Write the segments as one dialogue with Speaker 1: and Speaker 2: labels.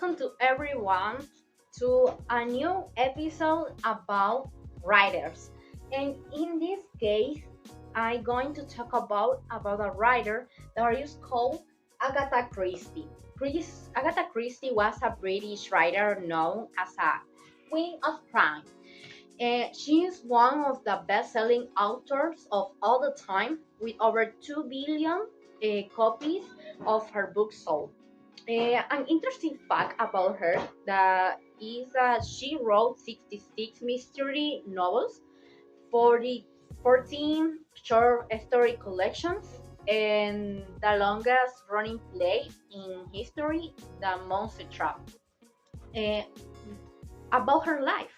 Speaker 1: welcome to everyone to a new episode about writers. And in this case, I'm going to talk about a writer that is called Agatha Christie. Agatha Christie was a British writer known as a queen of crime. She is one of the best-selling authors of all the time, with over 2 billion copies of her books sold. An interesting fact about her that is that she wrote 66 mystery novels, 40, 14 short story collections, and the longest running play in history, The Monster Trap. Uh, about her life.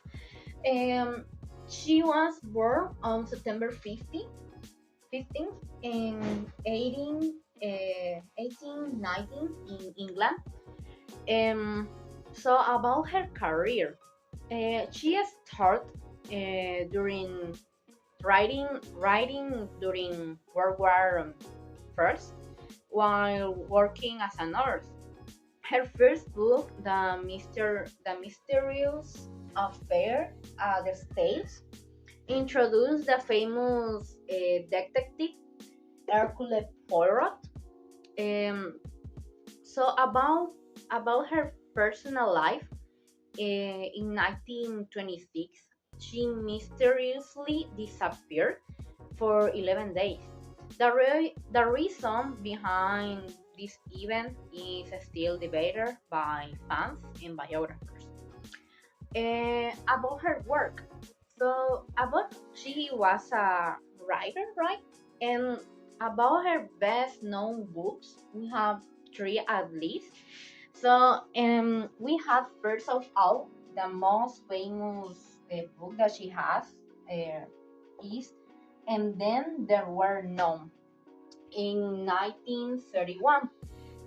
Speaker 1: Um, she was born on September 15th in 1819 in England. Um, so about her career, she started during writing during World War First while working as a nurse. Her first book, The Mysterious Affair at the States, introduced the famous detective Hercule Poirot. Um, so about her personal life, in 1926, she mysteriously disappeared for 11 days. The reason behind this event is still debated by fans and biographers. About her work, so about she was a writer, right? And about her best known books, we have three at least. So we have first of all the most famous book that she has uh, is And Then There Were None in 1931.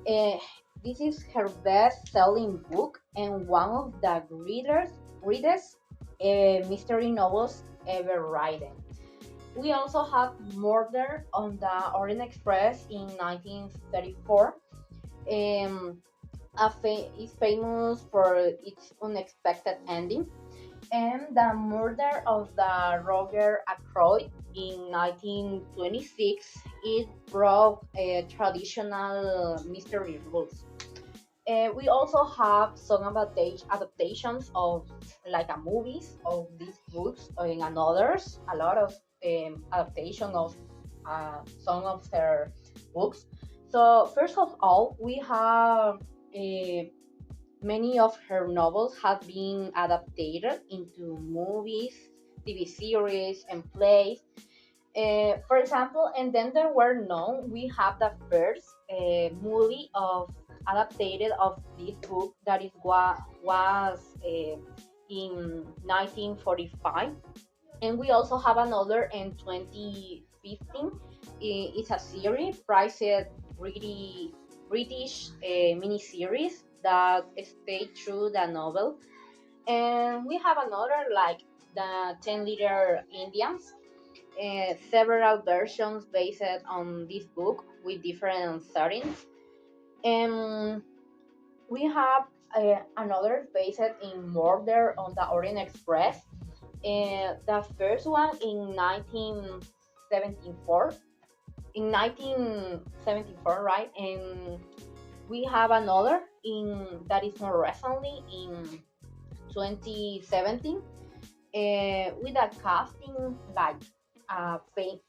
Speaker 1: Uh, this is her best-selling book and one of the greatest mystery novels ever written. We also have Murder on the Orient Express in 1934. Um, is famous for its unexpected ending, and the murder of the Roger Ackroyd in 1926. It broke traditional mystery rules. We also have some adaptations of like a movies of these books and others. A lot of adaptation of some of their books. So first of all, we have many of her novels have been adapted into movies, TV series, and plays. For example, And Then There Were None, we have the first movie of adapted of this book that is was in 1945, and we also have another in 2015. It's a series, priced British miniseries that stay through the novel. And we have another like the 10 liter Indians, several versions based on this book with different settings. And we have another based in Murder on the Orient Express. The first one in 1974. In 1974, right? And we have another in that is more recently in 2017, with a casting like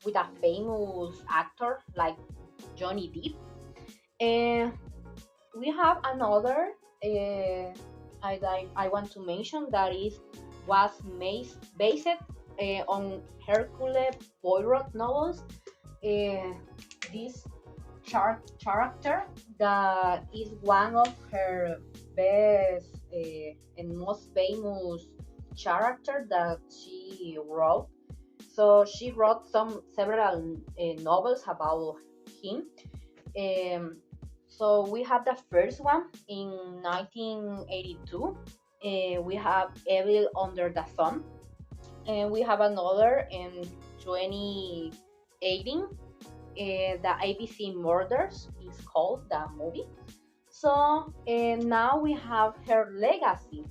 Speaker 1: with a famous actor like Johnny Depp. And we have another I want to mention that is was based on Hercule Poirot novels. This character that is one of her best and most famous character that she wrote. So she wrote several novels about him. Um, so we have the first one in 1982. We have Evil Under the Sun, and we have another in 2018. The ABC Murders is called the movie. So now we have her legacy.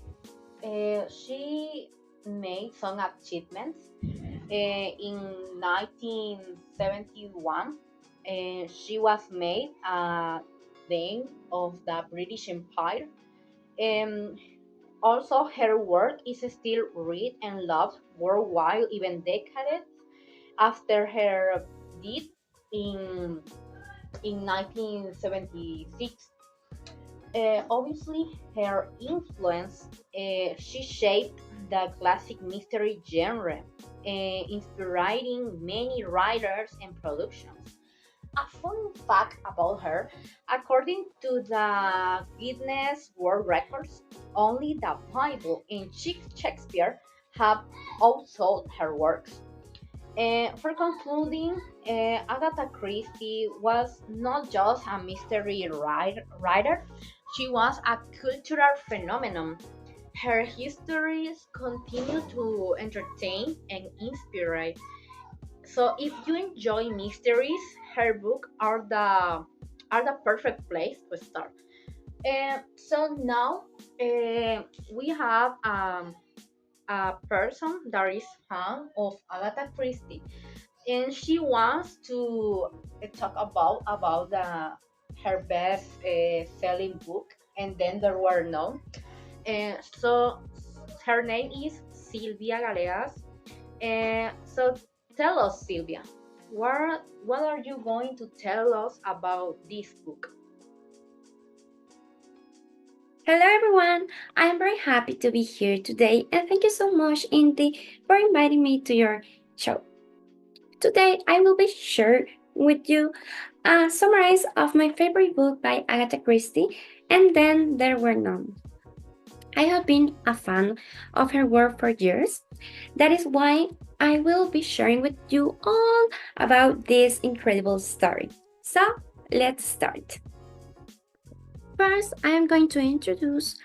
Speaker 1: She made some achievements. In 1971, she was made a Dame of the British Empire. Um, Also, her work is still read and loved worldwide, even decades after her death in 1976. Obviously, her influence, she shaped the classic mystery genre, inspiring many writers and productions. A fun fact about her: according to the Guinness World Records, only the Bible and Shakespeare have outsold her works. For concluding, Agatha Christie was not just a mystery writer, she was a cultural phenomenon. Her histories continue to entertain and inspire. So if you enjoy mysteries, her books are the perfect place to start. So now we have a person that is fan of Agatha Christie, and she wants to talk about her best selling book, and then there were none. And so her name is Silvia Galeas. And so tell us, Silvia, what are you going to tell us about this book?
Speaker 2: Hello everyone, I am very happy to be here today and thank you so much Inti for inviting me to your show. Today I will be sharing with you a summary of my favorite book by Agatha Christie and then there were none. I have been a fan of her work for years. That is why I will be sharing with you all about this incredible story. So let's start. First, I am going to introduce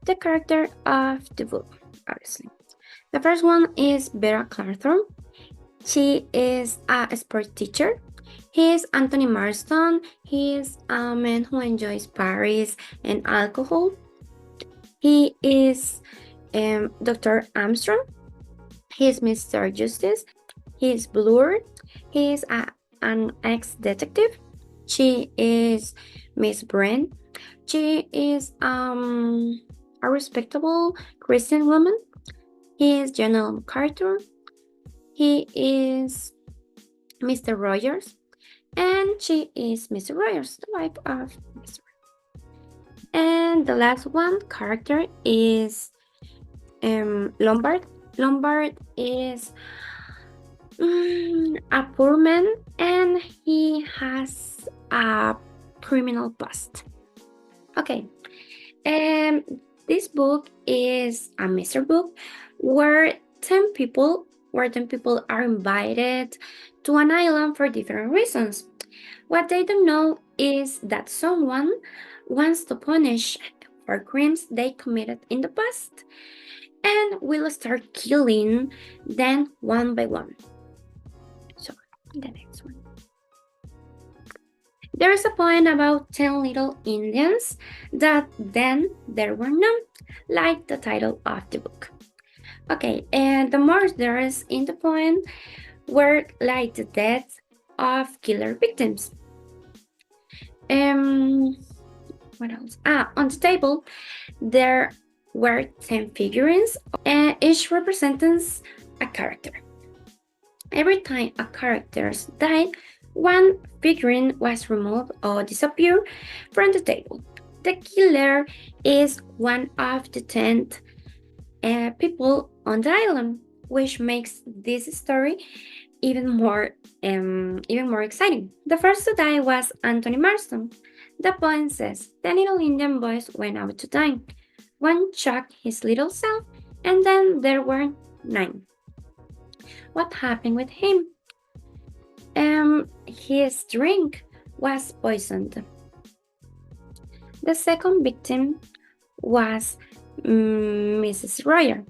Speaker 2: the character of the book, obviously. The first one is Vera Clarthorne. She is a sport teacher. He is Anthony Marston. He is a man who enjoys Paris and alcohol. He is Dr. Armstrong. He is Mr. Justice. He is Blur. He is an ex-detective. She is Miss Brent. She is a respectable Christian woman. He is General MacArthur. He is Mr. Rogers. And she is Mr. Rogers, the wife of Mr. And the last one character is Lombard. Lombard is a poor man and he has a criminal past. Okay, this book is a mystery book where 10 people are invited to an island for different reasons. What they don't know is that someone wants to punish for crimes they committed in the past and will start killing them one by one. So, the next one. There is a poem about 10 little Indians that then there were none, like the title of the book. Okay, and the murders in the poem were like the deaths of killer victims. What else? On the table, there were 10 figurines, and each represents a character. Every time a character died, one figurine was removed or disappeared from the table. The killer is one of the 10 people on the island, which makes this story even more exciting. The first to die was Anthony Marston. The poem says, the little Indian boys went out to dine. One shocked his little self, and then there were 9. What happened with him? His drink was poisoned. The second victim was Mrs. Royer.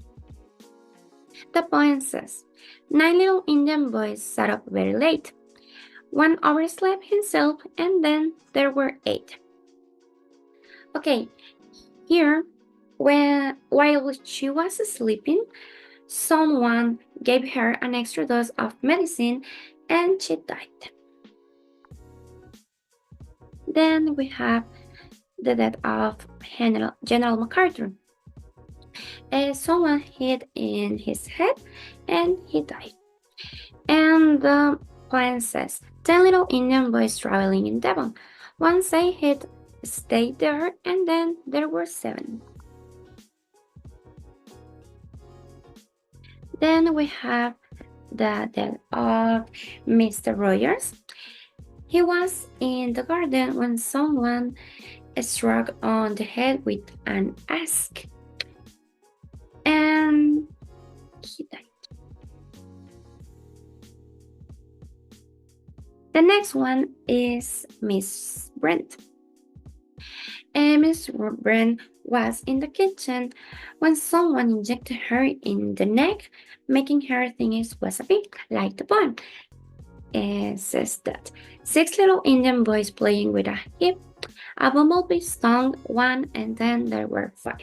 Speaker 2: The poem says, 9 little Indian boys sat up very late. One overslept himself, and then there were 8. Okay, here, while she was sleeping, someone gave her an extra dose of medicine and she died. Then we have the death of General MacArthur. Someone hit in his head and he died. And the plan says 10 little Indian boys traveling in Devon. Once they hit, stayed there, and then there were 7. Then we have the death of Mr. Rogers. He was in the garden when someone struck on the head with an axe. And he died. The next one is Miss Brent. Miss Brent was in the kitchen when someone injected her in the neck, making her think it was a pig, like the poem. It says that 6 little Indian boys playing with a hip, a bumblebee stung one, and then there were 5.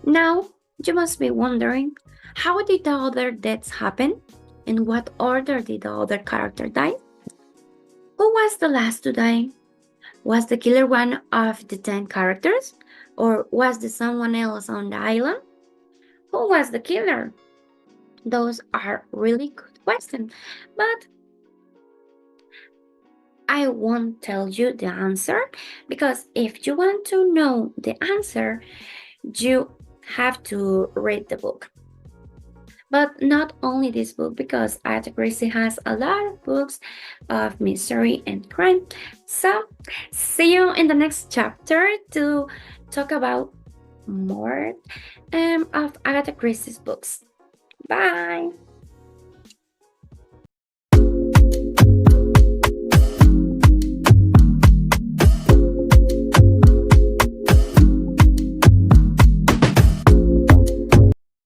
Speaker 2: Now, you must be wondering, how did the other deaths happen? In what order did the other character die? Who was the last to die? Was the killer one of the 10 characters? Or was there someone else on the island? Who was the killer? Those are really good questions, but I won't tell you the answer because if you want to know the answer, you have to read the book. But not only this book, because Agatha Christie has a lot of books of mystery and crime. So, see you in the next chapter to talk about more of Agatha Christie's books. Bye!